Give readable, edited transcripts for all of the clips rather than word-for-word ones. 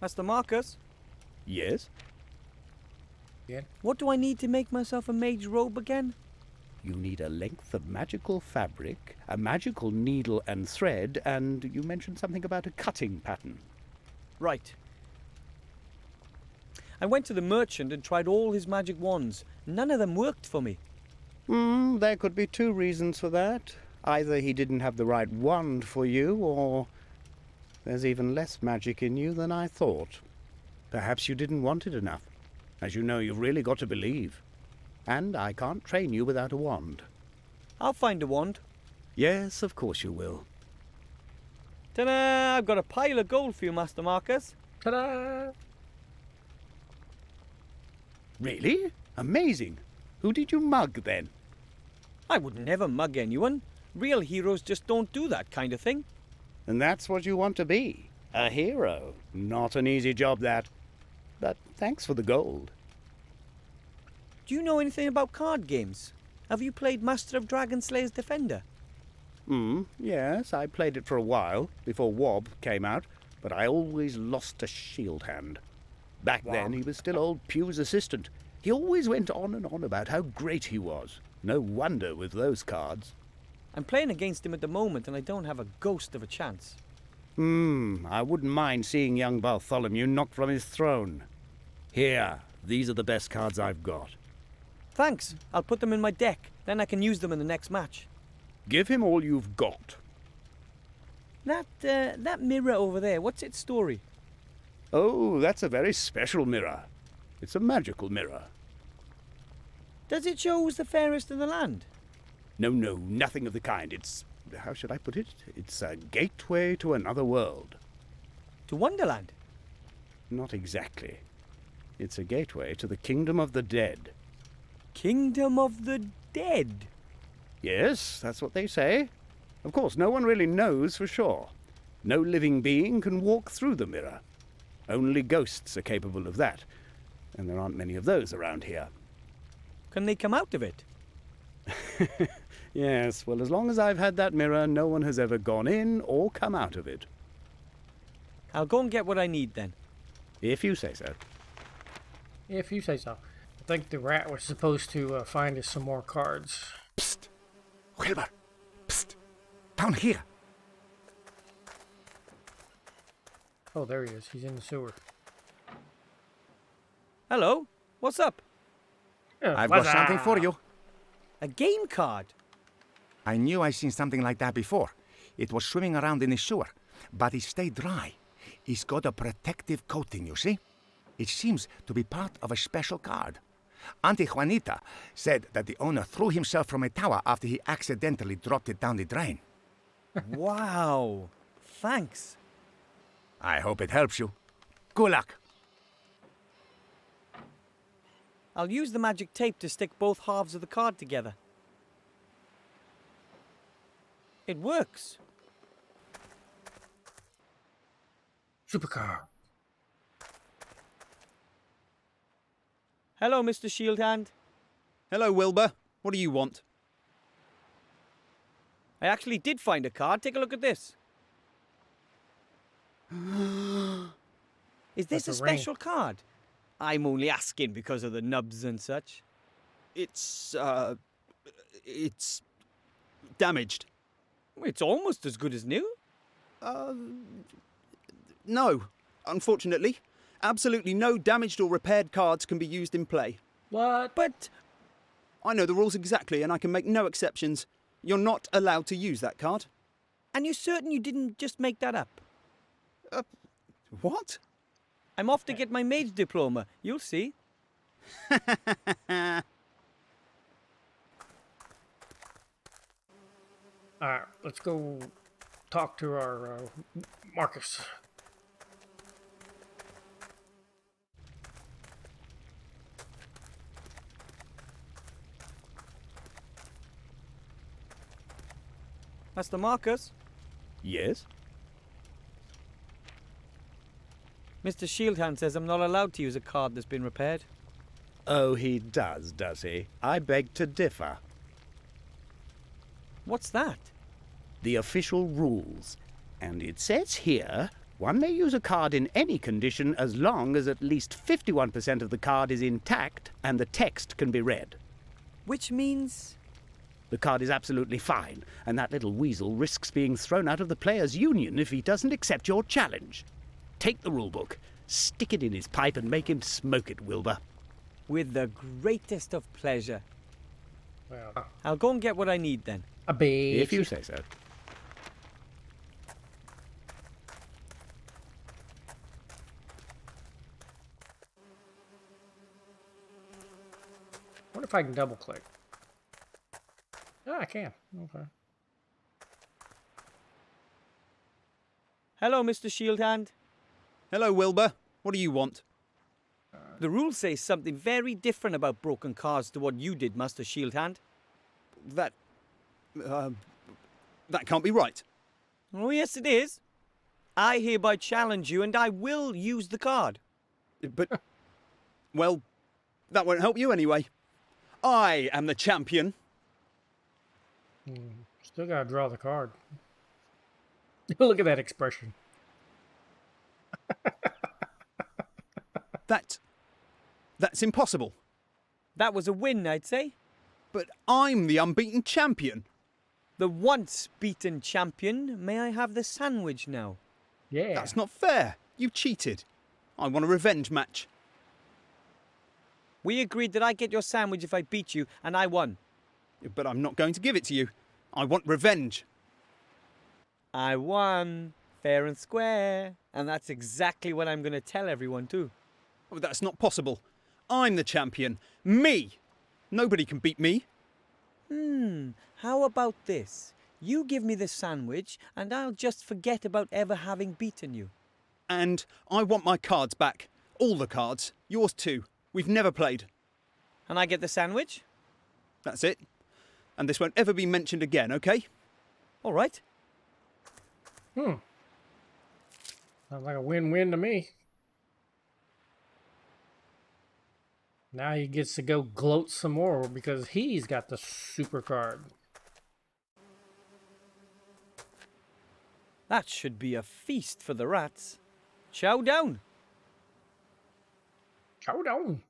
Master Marcus? Yes? Yeah. What do I need to make myself a mage robe again? You need a length of magical fabric, a magical needle and thread, and you mentioned something about a cutting pattern. Right. I went to the merchant and tried all his magic wands. None of them worked for me. There could be two reasons for that. Either he didn't have the right wand for you, or there's even less magic in you than I thought. Perhaps you didn't want it enough. As you know, you've really got to believe. And I can't train you without a wand. I'll find a wand. Yes, of course you will. Ta-da! I've got a pile of gold for you, Master Marcus. Ta-da! Really? Amazing. Who did you mug, then? I would never mug anyone. Real heroes just don't do that kind of thing. And that's what you want to be. A hero. Not an easy job, that. But thanks for the gold. Do you know anything about card games? Have you played Master of Dragon Slayer's Defender? Yes, I played it for a while, before Wob came out, but I always lost to Shield Hand. Back then, he was still old Pew's assistant. He always went on and on about how great he was. No wonder with those cards. I'm playing against him at the moment and I don't have a ghost of a chance. I wouldn't mind seeing young Bartholomew knocked from his throne. Here, these are the best cards I've got. Thanks. I'll put them in my deck. Then I can use them in the next match. Give him all you've got. That mirror over there, what's its story? Oh, that's a very special mirror. It's a magical mirror. Does it show who's the fairest in the land? No, nothing of the kind. It's, how should I put it? It's a gateway to another world. To Wonderland? Not exactly. It's a gateway to the kingdom of the dead. Kingdom of the Dead? Yes, that's what they say. Of course, no one really knows for sure. No living being can walk through the mirror. Only ghosts are capable of that, and there aren't many of those around here. Can they come out of it? Yes, well, as long as I've had that mirror, no one has ever gone in or come out of it. I'll go and get what I need then. If you say so. If you say so. I think the rat was supposed to find us some more cards. Psst! Wilbur! Psst! Down here! Oh, there he is. He's in the sewer. Hello? What's up? I've got something for you. A game card? I knew I seen something like that before. It was swimming around in the sewer, but it stayed dry. It's got a protective coating, you see? It seems to be part of a special card. Auntie Juanita said that the owner threw himself from a tower after he accidentally dropped it down the drain. Wow. Thanks. I hope it helps you. Good luck. I'll use the magic tape to stick both halves of the card together. It works. Supercar. Hello, Mr. Shieldhand. Hello, Wilbur. What do you want? I actually did find a card. Take a look at this. Is this That's a a ring. special card? I'm only asking because of the nubs and such. It's damaged. It's almost as good as new. No, unfortunately. Absolutely no damaged or repaired cards can be used in play. What? But I know the rules exactly and I can make no exceptions. You're not allowed to use that card. and you're certain you didn't just make that up? What? I'm off to get my Mage Diploma. You'll see. Alright, let's go talk to our Marcus. Master Marcus? Yes? Mr. Shieldhand says I'm not allowed to use a card that's been repaired. Oh, he does he? I beg to differ. What's that? The official rules. And it says here, One may use a card in any condition as long as at least 51% of the card is intact and the text can be read. Which means... The card is absolutely fine, and that little weasel risks being thrown out of the players' union if he doesn't accept your challenge. Take the rulebook, stick it in his pipe and make him smoke it, Wilbur. with the greatest of pleasure. Well, I'll go and get what I need then. a bit. If you say so. Wonder if I can double click. Oh, I can. Okay. Hello, Mr. Shieldhand. Hello, Wilbur. What do you want? The rules say something very different about broken cards to what you did, Master Shieldhand. That can't be right. Oh, yes, it is. I hereby challenge you, and I will use the card. But, well, that won't help you anyway. I am the champion. Still gotta draw the card. Look at that expression. That's impossible. That was a win, I'd say. But I'm the unbeaten champion. The once beaten champion. May I have the sandwich now? Yeah. That's not fair. You cheated. I want a revenge match. We agreed that I get your sandwich if I beat you, and I won. But I'm not going to give it to you. I want revenge. I won. Fair and square. And that's exactly what I'm going to tell everyone too. Oh, that's not possible. I'm the champion. Me! Nobody can beat me. How about this? You give me the sandwich, and I'll just forget about ever having beaten you. And I want my cards back. All the cards. Yours too. We've never played. And I get the sandwich? That's it. And this won't ever be mentioned again, okay? All right. Sounds like a win-win to me. Now he gets to go gloat some more because he's got the super card. That should be a feast for the rats. Chow down. Chow down.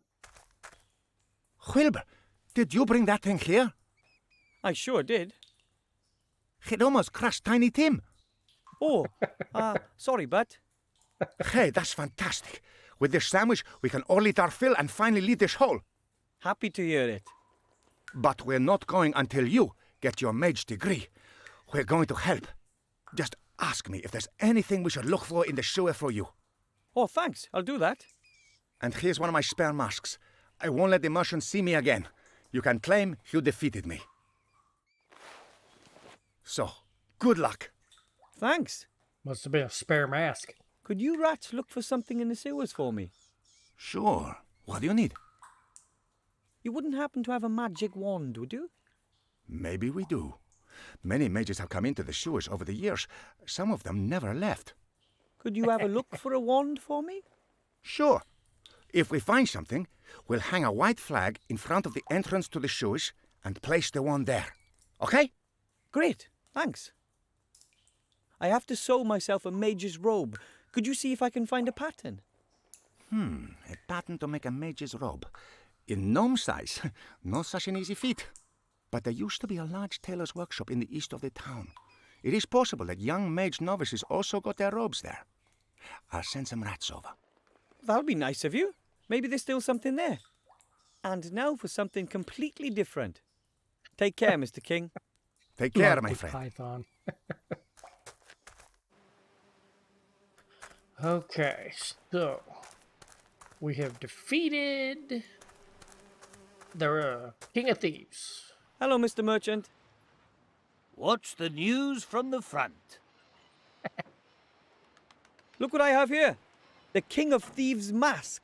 Wilbur, did you bring that thing here? I sure did. It almost crushed Tiny Tim. Oh, sorry, Bud. Hey, that's fantastic. With this sandwich, we can all eat our fill and finally leave this hole. Happy to hear it. But we're not going until you get your mage degree. We're going to help. Just ask me if there's anything we should look for in the sewer for you. Oh, thanks. I'll do that. And here's one of my spare masks. I won't let the Martians see me again. You can claim you defeated me. So, good luck. Thanks. Must have been a spare mask. Could you rats look for something in the sewers for me? Sure. What do you need? You wouldn't happen to have a magic wand, would you? Maybe we do. Many mages have come into the sewers over the years. Some of them never left. Could you have a look for a wand for me? Sure. If we find something, we'll hang a white flag in front of the entrance to the sewers and place the wand there. Okay? Great. Thanks. I have to sew myself a mage's robe. Could you see if I can find a pattern? A pattern to make a mage's robe. In gnome size, not such an easy feat. But there used to be a large tailor's workshop in the east of the town. It is possible that young mage novices also got their robes there. I'll send some rats over. That'll be nice of you. Maybe there's still something there. And now for something completely different. Take care, Mr. King. Take care, my Monty friend. Python. Okay, so we have defeated the King of Thieves. Hello, Mr. Merchant. What's the news from the front? Look what I have here. The King of Thieves mask.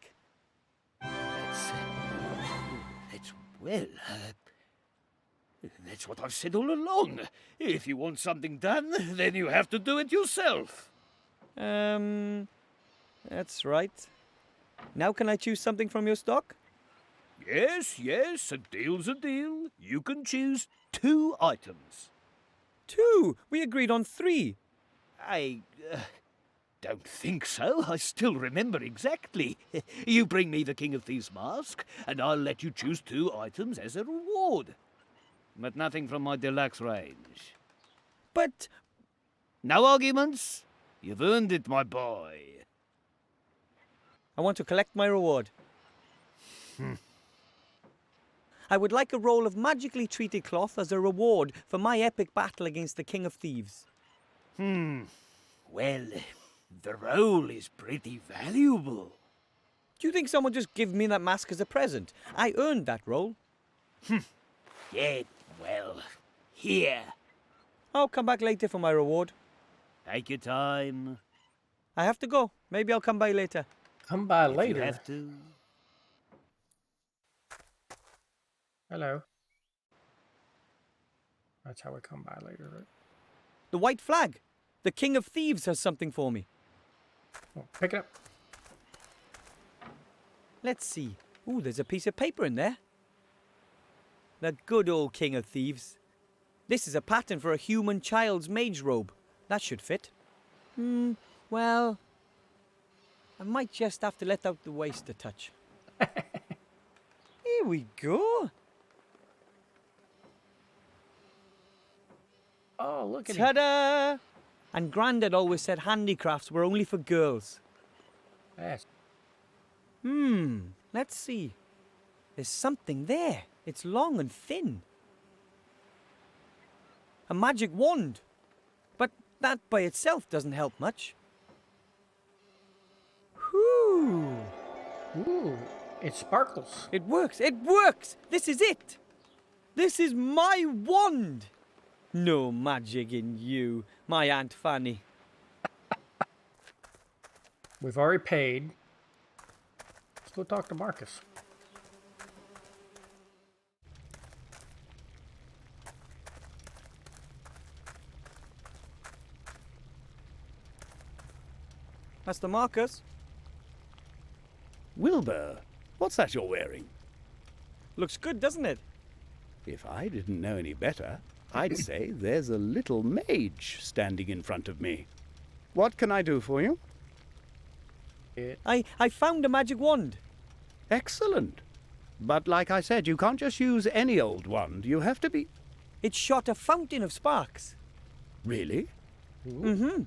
That's what I've said all along. If you want something done, then you have to do it yourself. That's right. Now can I choose something from your stock? Yes, a deal's a deal. You can choose 2 items. 2. We agreed on 3. don't think so. I still remember exactly. You bring me the King of Thieves mask, and I'll let you choose 2 items as a reward. But nothing from my deluxe range. But No arguments. You've earned it, my boy. I want to collect my reward. I would like a roll of magically treated cloth as a reward for my epic battle against the King of Thieves. Well, the roll is pretty valuable. Do you think someone just give me that mask as a present? I earned that roll. Yeah, well, here. I'll come back later for my reward. Take your time. I have to go. Maybe I'll come by later. Come by If later. you have to. Hello. That's how we come by later, right? The white flag. The King of Thieves has something for me. Oh, pick it up. Let's see. Ooh, there's a piece of paper in there. The good old King of Thieves. This is a pattern for a human child's mage robe. That should fit. Well, I might just have to let out the waist a touch. Here we go. Oh, look at him. Ta-da! And Grandad always said handicrafts were only for girls. Yes. Let's see. There's something there. It's long and thin. A magic wand. But that by itself doesn't help much. Whew. Ooh, it sparkles. It works. It works. This is it. This is my wand. No magic in you, my Aunt Fanny. We've already paid. Let's go talk to Marcus. Master Marcus. Wilbur, what's that you're wearing? Looks good, doesn't it? If I didn't know any better, I'd say there's a little mage standing in front of me. What can I do for you? I found a magic wand. Excellent. But like I said, you can't just use any old wand. You have to be... It shot a fountain of sparks. Really? Mm-hmm.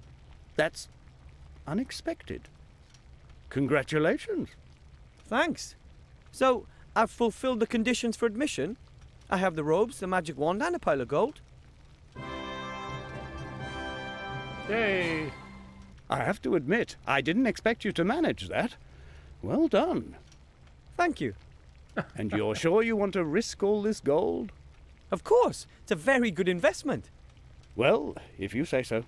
That's unexpected. Congratulations. Thanks. So, I've fulfilled the conditions for admission. I have the robes, the magic wand, and a pile of gold. Yay! I have to admit, I didn't expect you to manage that. Well done. Thank you. And you're sure you want to risk all this gold? Of course. It's a very good investment. Well, if you say so.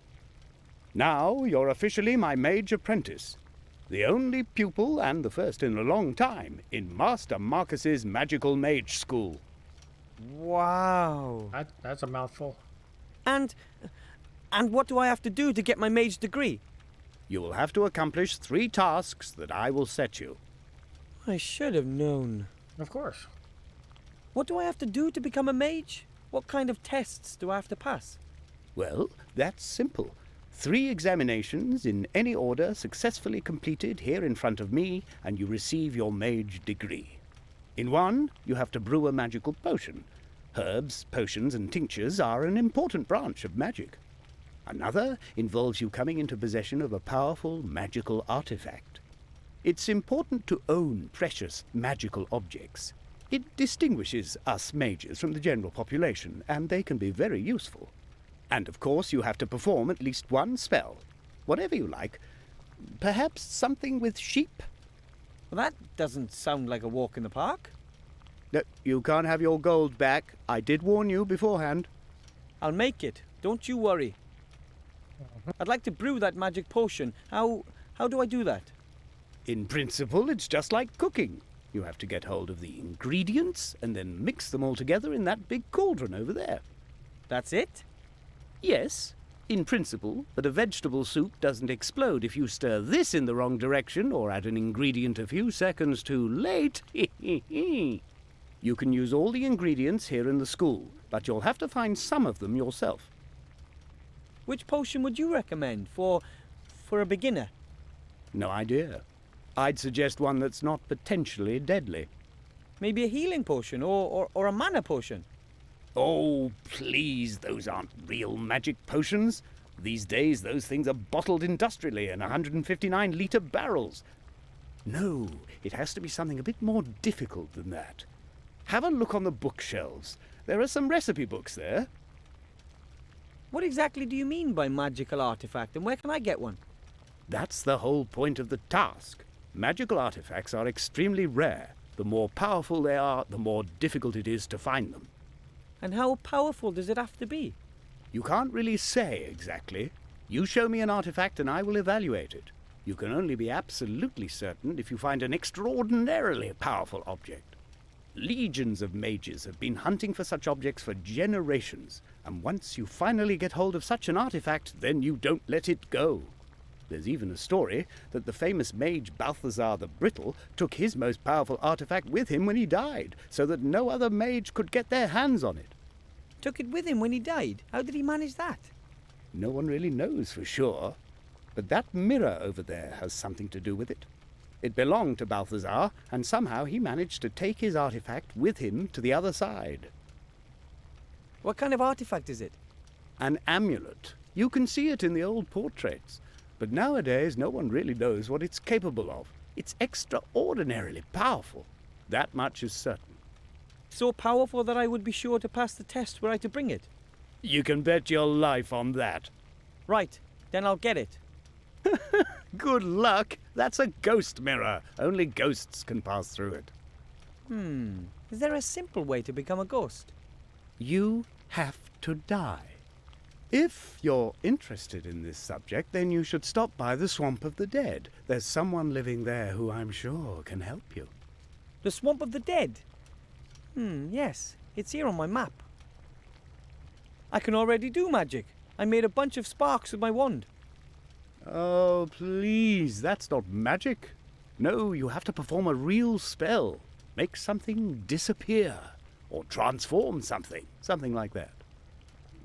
Now you're officially my mage apprentice. The only pupil, and the first in a long time, in Master Marcus's magical mage school. Wow. That's a mouthful. And what do I have to do to get my mage degree? You will have to accomplish 3 tasks that I will set you. I should have known. Of course. What do I have to do to become a mage? What kind of tests do I have to pass? Well, that's simple. 3 examinations in any order successfully completed here in front of me, and you receive your mage degree. In one, you have to brew a magical potion. Herbs, potions, and tinctures are an important branch of magic. Another involves you coming into possession of a powerful magical artifact. It's important to own precious magical objects. It distinguishes us mages from the general population, and they can be very useful. And of course you have to perform at least 1 spell, whatever you like. Perhaps something with sheep? Well, that doesn't sound like a walk in the park. No, you can't have your gold back. I did warn you beforehand. I'll make it. Don't you worry. I'd like to brew that magic potion. How do I do that? In principle, it's just like cooking. You have to get hold of the ingredients and then mix them all together in that big cauldron over there. That's it? Yes, in principle, but a vegetable soup doesn't explode if you stir this in the wrong direction or add an ingredient a few seconds too late. You can use all the ingredients here in the school, but you'll have to find some of them yourself. Which potion would you recommend for a beginner? No idea. I'd suggest one that's not potentially deadly. Maybe a healing potion or a mana potion. Oh, please, those aren't real magic potions. These days, those things are bottled industrially in 159-litre barrels. No, it has to be something a bit more difficult than that. Have a look on the bookshelves. There are some recipe books there. What exactly do you mean by magical artifact, and where can I get one? That's the whole point of the task. Magical artifacts are extremely rare. The more powerful they are, the more difficult it is to find them. And how powerful does it have to be? You can't really say exactly. You show me an artifact and I will evaluate it. You can only be absolutely certain if you find an extraordinarily powerful object. Legions of mages have been hunting for such objects for generations, and once you finally get hold of such an artifact, then you don't let it go. There's even a story that the famous mage Balthazar the Brittle took his most powerful artifact with him when he died, so that no other mage could get their hands on it. Took it with him when he died? How did he manage that? No one really knows for sure, but that mirror over there has something to do with it. It belonged to Balthazar, and somehow he managed to take his artifact with him to the other side. What kind of artifact is it? An amulet. You can see it in the old portraits. But nowadays, no one really knows what it's capable of. It's extraordinarily powerful. That much is certain. So powerful that I would be sure to pass the test were I to bring it. You can bet your life on that. Right, then I'll get it. Good luck. That's a ghost mirror. Only ghosts can pass through it. Is there a simple way to become a ghost? You have to die. If you're interested in this subject, then you should stop by the Swamp of the Dead. There's someone living there who I'm sure can help you. The Swamp of the Dead? Yes, it's here on my map. I can already do magic. I made a bunch of sparks with my wand. Oh, please, that's not magic. No, you have to perform a real spell. Make something disappear. Or transform something. Something like that.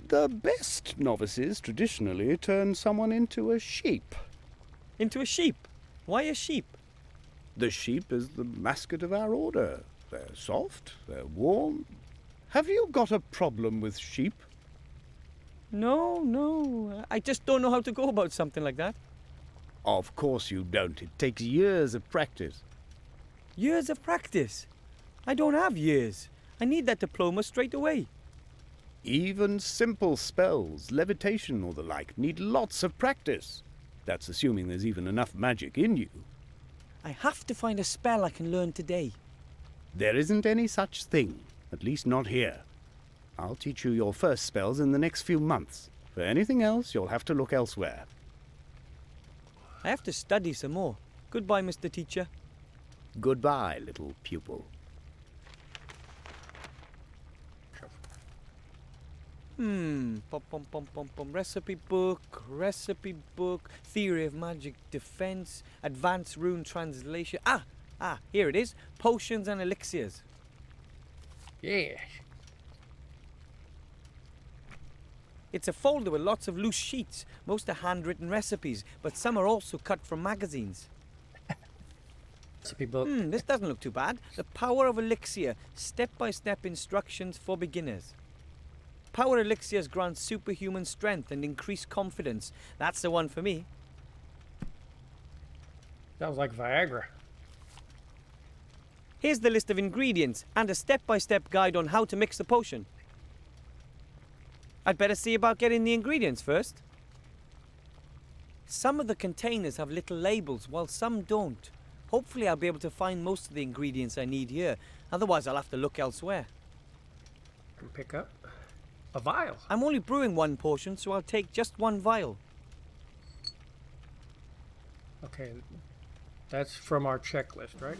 The best novices traditionally turn someone into a sheep. Into a sheep? Why a sheep? The sheep is the mascot of our order. They're soft, they're warm. Have you got a problem with sheep? No. I just don't know how to go about something like that. Of course you don't. It takes years of practice. Years of practice? I don't have years. I need that diploma straight away. Even simple spells, levitation or the like, need lots of practice. That's assuming there's even enough magic in you. I have to find a spell I can learn today. There isn't any such thing, at least not here. I'll teach you your first spells in the next few months. For anything else, you'll have to look elsewhere. I have to study some more. Goodbye, Mr. Teacher. Goodbye, little pupil. Recipe book, theory of magic defense, advanced rune translation. Here it is. Potions and elixirs. Yeah. It's a folder with lots of loose sheets. Most are handwritten recipes, but some are also cut from magazines. Recipe book. This doesn't look too bad. The Power of Elixir. Step-by-step instructions for beginners. Power elixirs grant superhuman strength and increased confidence. That's the one for me. Sounds like Viagra. Here's the list of ingredients and a step-by-step guide on how to mix the potion. I'd better see about getting the ingredients first. Some of the containers have little labels, while some don't. Hopefully I'll be able to find most of the ingredients I need here. Otherwise I'll have to look elsewhere. Can pick up a vial. I'm only brewing one potion, so I'll take just one vial. Okay, that's from our checklist, right?